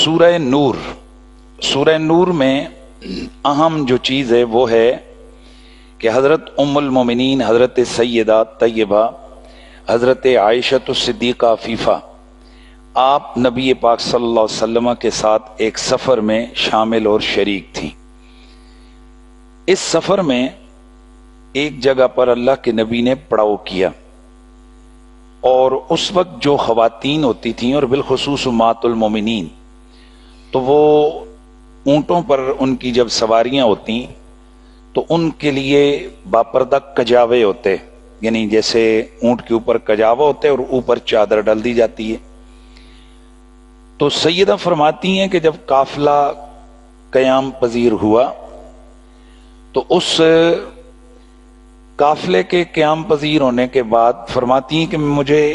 سورہ نور، سورہ نور میں اہم جو چیز ہے وہ ہے کہ حضرت ام المومنین حضرت سیدہ طیبہ حضرت عائشہ الصدیقہ عفیفہ آپ نبی پاک صلی اللہ علیہ وسلم کے ساتھ ایک سفر میں شامل اور شریک تھیں۔ اس سفر میں ایک جگہ پر اللہ کے نبی نے پڑاؤ کیا، اور اس وقت جو خواتین ہوتی تھیں اور بالخصوص امہات المومنین، تو وہ اونٹوں پر ان کی جب سواریاں ہوتی تو ان کے لیے باپردہ کجاوے ہوتے، یعنی جیسے اونٹ کے اوپر کجاوا ہوتے اور اوپر چادر ڈال دی جاتی ہے۔ تو سیدہ فرماتی ہیں کہ جب قافلہ قیام پذیر ہوا تو اس قافلے کے قیام پذیر ہونے کے بعد فرماتی ہیں کہ مجھے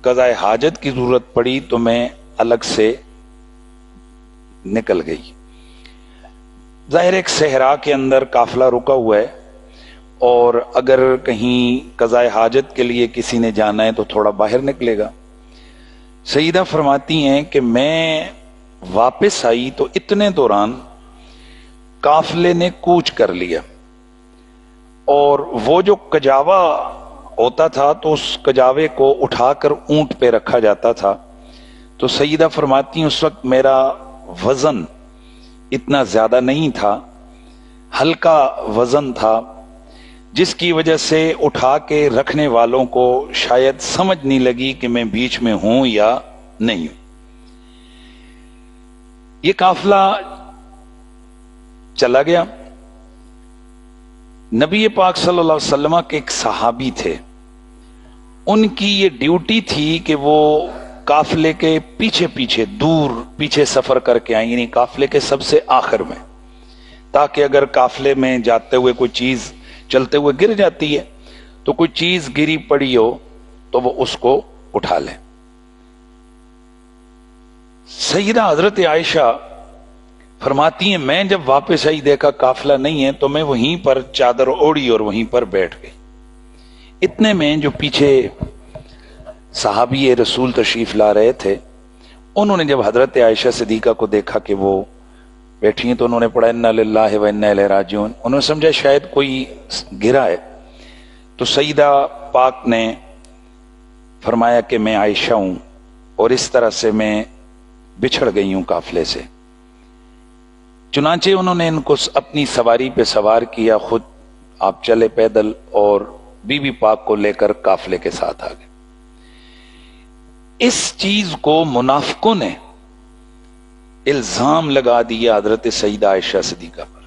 قضاء حاجت کی ضرورت پڑی تو میں الگ سے نکل گئی۔ ظاہر ایک صحرا کے اندر قافلہ رکا ہوا ہے، اور اگر کہیں قضاء حاجت کے لیے کسی نے جانا ہے تو تھوڑا باہر نکلے گا۔ سیدہ فرماتی ہیں کہ میں واپس آئی تو اتنے دوران قافلے نے کوچ کر لیا، اور وہ جو کجاوا ہوتا تھا تو اس کجاوے کو اٹھا کر اونٹ پہ رکھا جاتا تھا۔ تو سیدہ فرماتی ہیں اس وقت میرا وزن اتنا زیادہ نہیں تھا، ہلکا وزن تھا، جس کی وجہ سے اٹھا کے رکھنے والوں کو شاید سمجھ نہیں لگی کہ میں بیچ میں ہوں یا نہیں ہوں۔ یہ قافلہ چلا گیا۔ نبی پاک صلی اللہ علیہ وسلم کے ایک صحابی تھے، ان کی یہ ڈیوٹی تھی کہ وہ قافلے کے پیچھے پیچھے دور پیچھے سفر کر کے آئیں، یعنی قافلے کے سب سے آخر میں، تاکہ اگر قافلے میں جاتے ہوئے کوئی چیز چلتے ہوئے گر جاتی ہے تو کوئی چیز گری پڑی ہو تو وہ اس کو اٹھا لیں۔ سیدہ حضرت عائشہ فرماتی ہیں میں جب واپس آئی دیکھا قافلہ نہیں ہے تو میں وہیں پر چادر اوڑھی اور وہیں پر بیٹھ گئی۔ اتنے میں جو پیچھے صحابی رسول تشریف لا رہے تھے، انہوں نے جب حضرت عائشہ صدیقہ کو دیکھا کہ وہ بیٹھی ہیں تو انہوں نے پڑھا انا للہ و انا الیہ راجعون۔ انہوں نے سمجھا شاید کوئی گرا ہے، تو سیدہ پاک نے فرمایا کہ میں عائشہ ہوں، اور اس طرح سے میں بچھڑ گئی ہوں قافلے سے۔ چنانچہ انہوں نے ان کو اپنی سواری پہ سوار کیا، خود آپ چلے پیدل اور بی بی پاک کو لے کر قافلے کے ساتھ آ گئے۔ اس چیز کو منافقوں نے الزام لگا دیا حضرت سیدہ عائشہ صدیقہ پر،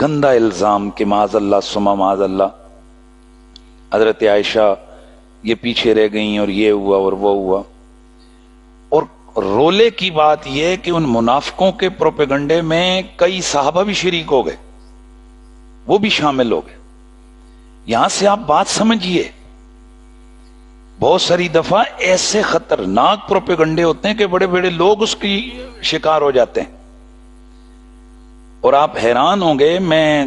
گندا الزام کہ معاذ اللہ ثم معاذ اللہ حضرت عائشہ یہ پیچھے رہ گئیں اور یہ ہوا اور وہ ہوا۔ اور رولے کی بات یہ کہ ان منافقوں کے پروپیگنڈے میں کئی صحابہ بھی شریک ہو گئے، وہ بھی شامل ہو گئے۔ یہاں سے آپ بات سمجھیے، بہت ساری دفعہ ایسے خطرناک پروپیگنڈے ہوتے ہیں کہ بڑے بڑے لوگ اس کی شکار ہو جاتے ہیں، اور آپ حیران ہوں گے۔ میں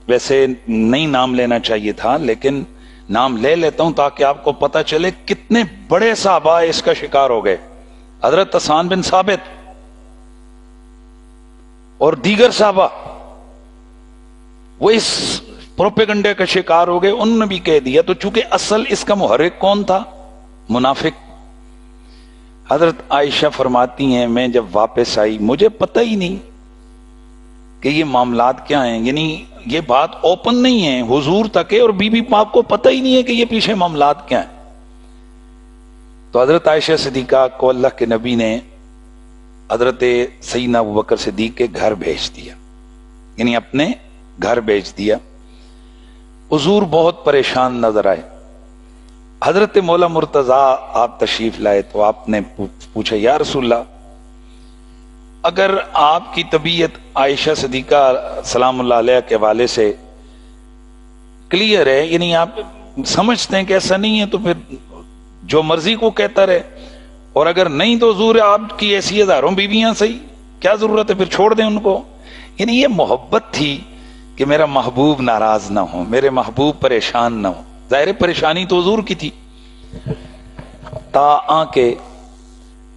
ویسے نہیں نام لینا چاہیے تھا، لیکن نام لے لیتا ہوں تاکہ آپ کو پتہ چلے کتنے بڑے صحابہ اس کا شکار ہو گئے۔ حضرت حسان بن ثابت اور دیگر صحابہ وہ اس پروپیگنڈے کا شکار ہو گئے، انہوں نے بھی کہہ دیا۔ تو چونکہ اصل اس کا محرک کون تھا؟ منافق۔ حضرت عائشہ فرماتی ہیں میں جب واپس آئی مجھے پتہ ہی نہیں کہ یہ معاملات کیا ہیں، یعنی یہ بات اوپن نہیں ہے حضور تک ہے، اور بی بی پاک کو پتہ ہی نہیں ہے کہ یہ پیچھے معاملات کیا ہیں۔ تو حضرت عائشہ صدیقہ کو اللہ کے نبی نے حضرت سیدنا ابوبکر صدیق کے گھر بھیج دیا، یعنی اپنے گھر بھیج دیا۔ حضور بہت پریشان نظر آئے۔ حضرت مولا مرتضیٰ آپ تشریف لائے تو آپ نے پوچھا یا رسول اللہ، اگر آپ کی طبیعت عائشہ صدیقہ سلام اللہ علیہ کے حوالے سے کلیئر ہے، یعنی آپ سمجھتے ہیں کہ ایسا نہیں ہے، تو پھر جو مرضی کو کہتا رہے، اور اگر نہیں تو حضور آپ کی ایسی ہزاروں بیویاں صحیح، کیا ضرورت ہے، پھر چھوڑ دیں ان کو۔ یعنی یہ محبت تھی کہ میرا محبوب ناراض نہ ہو، میرے محبوب پریشان نہ ہو۔ ظاہر پریشانی تو حضور کی تھی، تا آ کے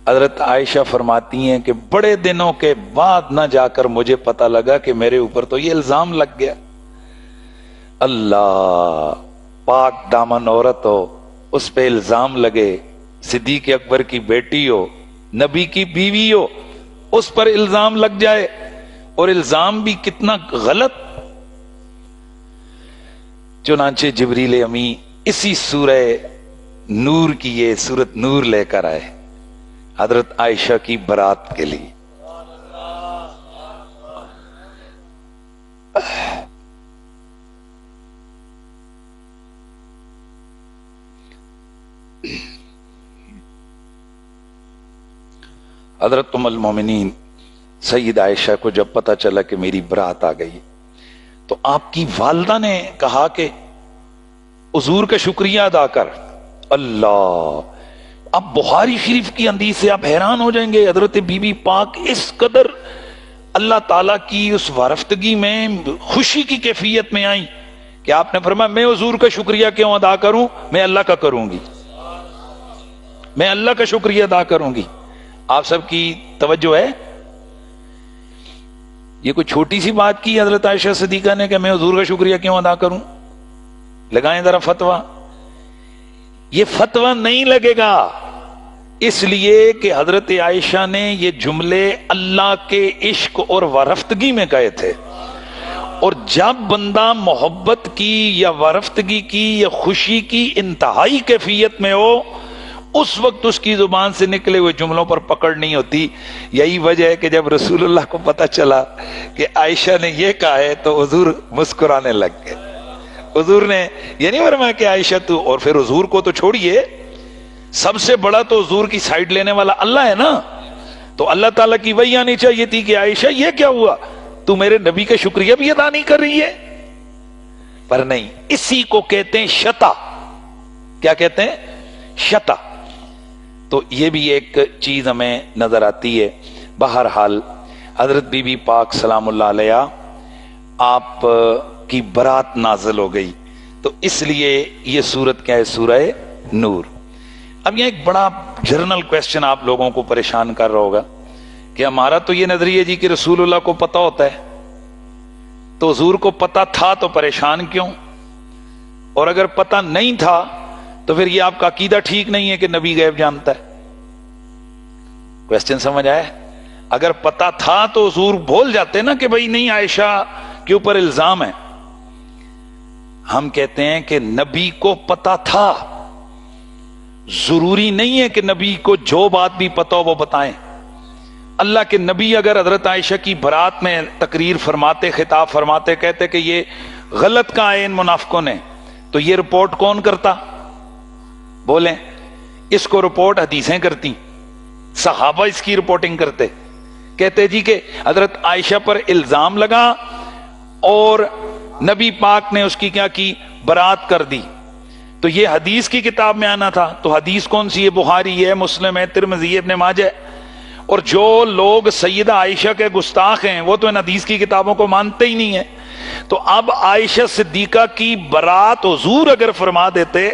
حضرت عائشہ فرماتی ہیں کہ بڑے دنوں کے بعد نہ جا کر مجھے پتا لگا کہ میرے اوپر تو یہ الزام لگ گیا. اللہ، پاک دامن عورت ہو، اس پہ الزام لگے، صدیق اکبر کی بیٹی ہو، نبی کی بیوی ہو، اس پر الزام لگ جائے، اور الزام بھی کتنا غلط. چنانچہ جبریل امی اسی سورہ نور کی یہ سورت نور لے کر آئے حضرت عائشہ کی برات کے لیے. حضرت ام المومنین سید عائشہ کو جب پتا چلا کہ میری برات آ گئی تو آپ کی والدہ نے کہا کہ حضور کا شکریہ ادا کر. اللہ، اب بخاری شریف کی حدیث سے آپ حیران ہو جائیں گے. حضرت بی بی پاک اس قدر اللہ تعالیٰ کی اس وارفتگی میں خوشی کی کیفیت میں آئیں کہ آپ نے فرمایا میں حضور کا شکریہ کیوں ادا کروں، میں اللہ کا کروں گی، میں اللہ کا شکریہ ادا کروں گی. آپ سب کی توجہ ہے؟ یہ کوئی چھوٹی سی بات کی حضرت عائشہ صدیقہ نے کہ میں حضور کا شکریہ کیوں ادا کروں؟ لگائیں ذرا فتویٰ. یہ فتویٰ نہیں لگے گا، اس لیے کہ حضرت عائشہ نے یہ جملے اللہ کے عشق اور وارفتگی میں کہے تھے، اور جب بندہ محبت کی یا وارفتگی کی یا خوشی کی انتہائی کیفیت میں ہو اس وقت اس کی زبان سے نکلے ہوئے جملوں پر پکڑ نہیں ہوتی. یہی وجہ ہے کہ جب رسول اللہ کو پتا چلا کہ عائشہ نے یہ کہا ہے تو حضور مسکرانے لگ گئے. حضور نے یہ نہیں فرمایا کہ عائشہ تو، اور پھر حضور کو تو چھوڑیے، سب سے بڑا تو حضور کی سائیڈ لینے والا اللہ ہے نا، تو اللہ تعالیٰ کی وہی آنی چاہیے تھی کہ عائشہ یہ کیا ہوا، تو میرے نبی کا شکریہ بھی ادا نہیں کر رہی ہے. پر نہیں، اسی کو کہتے ہیں شتا. کیا کہتے ہیں؟ شتا. تو یہ بھی ایک چیز ہمیں نظر آتی ہے. بہرحال حضرت بی بی پاک سلام اللہ علیہ آپ کی برات نازل ہو گئی، تو اس لیے یہ سورت کیا ہے؟ سورہ نور. اب یہ ایک بڑا جرنل کویسچن آپ لوگوں کو پریشان کر رہا ہوگا کہ ہمارا تو یہ نظریہ جی کہ رسول اللہ کو پتا ہوتا ہے، تو حضور کو پتا تھا تو پریشان کیوں؟ اور اگر پتا نہیں تھا تو پھر یہ آپ کا عقیدہ ٹھیک نہیں ہے کہ نبی غیب جانتا ہے. کویسچن سمجھ آیا؟ اگر پتا تھا تو حضور بول جاتے نا کہ بھائی نہیں، عائشہ کے اوپر الزام ہے. ہم کہتے ہیں کہ نبی کو پتا تھا، ضروری نہیں ہے کہ نبی کو جو بات بھی پتا ہو وہ بتائیں. اللہ کے نبی اگر حضرت عائشہ کی برات میں تقریر فرماتے، خطاب فرماتے، کہتے کہ یہ غلط کہا ہے ان منافقوں نے، تو یہ رپورٹ کون کرتا؟ بولیں. اس کو رپورٹ حدیثیں کرتی، صحابہ اس کی رپورٹنگ کرتے، کہتے جی کہ حضرت عائشہ پر الزام لگا اور نبی پاک نے اس کی کیا کی؟ برات کر دی. تو یہ حدیث کی کتاب میں آنا تھا. تو حدیث کون سی ہے؟ بخاری ہے، مسلم ہے، ترمذی ہے، ابن ماجہ ہے. اور جو لوگ سیدہ عائشہ کے گستاخ ہیں وہ تو ان حدیث کی کتابوں کو مانتے ہی نہیں ہیں. تو اب عائشہ صدیقہ کی برات حضور اگر فرما دیتے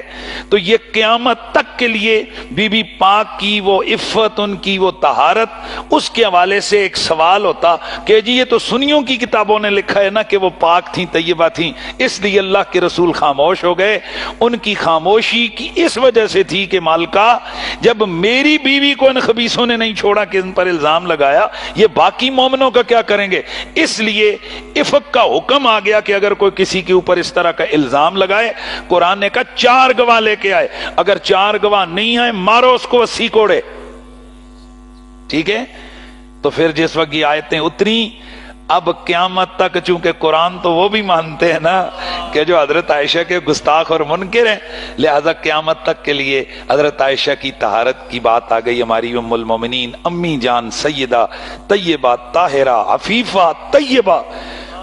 تو یہ قیامت تک کے لیے بی بی پاک کی وہ عفت، ان کی وہ طہارت، اس کے حوالے سے ایک سوال ہوتا کہ جی یہ تو سنیوں کی کتابوں نے لکھا ہے نا کہ وہ پاک تھیں، طیبہ تھیں، اس لیے اللہ کے رسول خاموش ہو گئے. ان کی خاموشی کی اس وجہ سے تھی کہ مالکہ جب میری بیوی کو ان خبیثوں نے نہیں چھوڑا کہ ان پر الزام لگایا، یہ باقی مومنوں کا کیا کریں گے؟ اس لیے عفت کا حکم آ گیا کہ اگر کوئی کسی کے اوپر اس طرح کا الزام لگائے، قرآن نے کہا 4 گواہ لے کے آئے. اگر 4 گواہ نہیں آئے مارو اس کو 80 کوڑے. ٹھیک ہے؟ تو پھر جس وقت یہ آیتیں اتری، اب قیامت تک چونکہ قرآن تو وہ بھی مانتے ہیں نا کہ جو حضرت عائشہ کے گستاخ اور منکر ہیں، لہذا قیامت تک کے لیے حضرت عائشہ کی طہارت کی بات آ گئی. ہماری ام المومنین امی جان سیدہ طیبہ طاہرہ عفیفہ طیبہ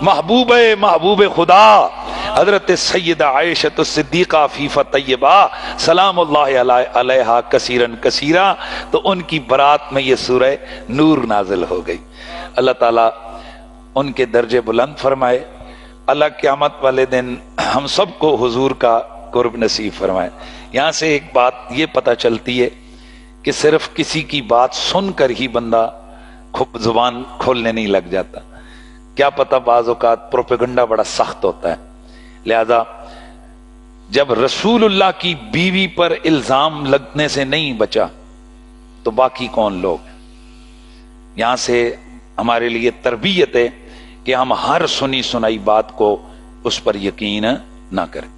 محبوب خدا حضرت سیدہ عائشہ صدیقہ عفیفہ طیبہ سلام اللہ علیہا کثیرن کثیرہ. تو ان کی برات میں یہ سورہ نور نازل ہو گئی. اللہ تعالیٰ ان کے درجے بلند فرمائے. اللہ قیامت والے دن ہم سب کو حضور کا قرب نصیب فرمائے. یہاں سے ایک بات یہ پتہ چلتی ہے کہ صرف کسی کی بات سن کر ہی بندہ زبان کھولنے نہیں لگ جاتا. کیا پتہ بعض اوقات پروپیگنڈا بڑا سخت ہوتا ہے. لہذا جب رسول اللہ کی بیوی پر الزام لگنے سے نہیں بچا تو باقی کون لوگ. یہاں سے ہمارے لیے تربیت ہے کہ ہم ہر سنی سنائی بات کو اس پر یقین نہ کریں.